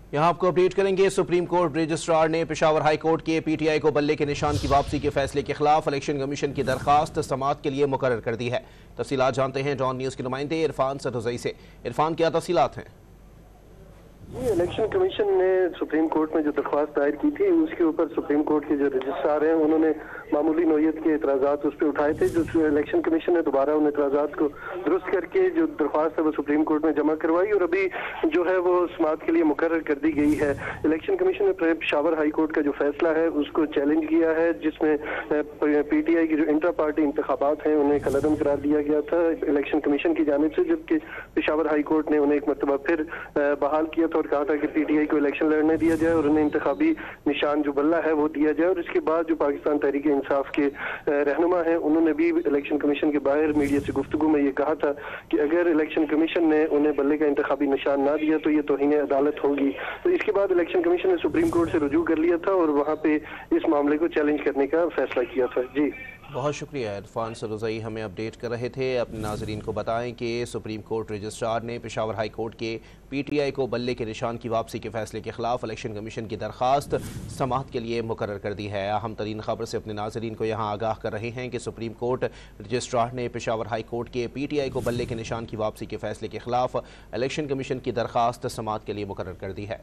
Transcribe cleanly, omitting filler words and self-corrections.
यहाँ आपको अपडेट करेंगे। सुप्रीम कोर्ट रजिस्ट्रार ने पेशावर हाई कोर्ट के पीटीआई को बल्ले के निशान की वापसी के फैसले के खिलाफ इलेक्शन कमीशन की दरखास्त समाअत के लिए मुकर्रर कर दी है। तफसीलात जानते हैं डॉन न्यूज़ के नुमाइंदे इरफान सतुज़ई से। इरफान, क्या तफसीलात हैं? इलेक्शन कमीशन ने सुप्रीम कोर्ट में जो दरख्वास्त दायर की थी उसके ऊपर सुप्रीम कोर्ट के जो रजिस्ट्रार हैं उन्होंने मामूली नौयत के एतराज़ात उस पर उठाए थे। जो इलेक्शन कमीशन ने दोबारा उन एतराज़ात को दुरुस्त करके जो दरख्वास्त है वो सुप्रीम कोर्ट में जमा करवाई और अभी जो है वो समाअत के लिए मुकर्रर कर दी गई है। इलेक्शन कमीशन ने पेशावर हाई कोर्ट का जो फैसला है उसको चैलेंज किया है, जिसमें पीटीआई की जो इंटर पार्टी इंतखाबात हैं उन्हें कलअदम करार दिया गया था इलेक्शन कमीशन की जानिब से, जबकि पेशावर हाई कोर्ट ने उन्हें एक मरतबा फिर बहाल किया था और कहा था कि पीटीआई को इलेक्शन लड़ने दिया जाए और उन्हें इंतखाबी निशान जो बल्ला है वो दिया जाए। और इसके बाद जो पाकिस्तान तहरीक इंसाफ के रहनुमा हैं उन्होंने भी इलेक्शन कमीशन के बाहर मीडिया से गुफ्तगू में ये कहा था कि अगर इलेक्शन कमीशन ने उन्हें बल्ले का इंतखाबी निशान ना दिया तो ये तौहीन अदालत होगी। तो इसके बाद इलेक्शन कमीशन ने सुप्रीम कोर्ट से रुजू कर लिया था और वहाँ पे इस मामले को चैलेंज करने का फैसला किया था। जी बहुत शुक्रिया इरफान सतुज़ई, हमें अपडेट कर रहे थे। अपने नाज़रीन को बताएं कि सुप्रीम कोर्ट रजिस्ट्रार ने पेशावर हाई कोर्ट के पीटीआई को बल्ले के निशान की वापसी के फैसले के खिलाफ इलेक्शन कमीशन की दरखास्त समाअत के लिए मुकर्रर कर दी है। अहम तरीन खबर से अपने नाज़रीन को यहाँ आगाह कर रहे हैं कि सुप्रीम कोर्ट रजिस्ट्रार ने पेशावर हाई कोर्ट के पीटीआई को बल्ले के निशान की वापसी के फैसले के खिलाफ इलेक्शन कमीशन की दरखास्त समाअत के लिए मुकर्रर कर दी है।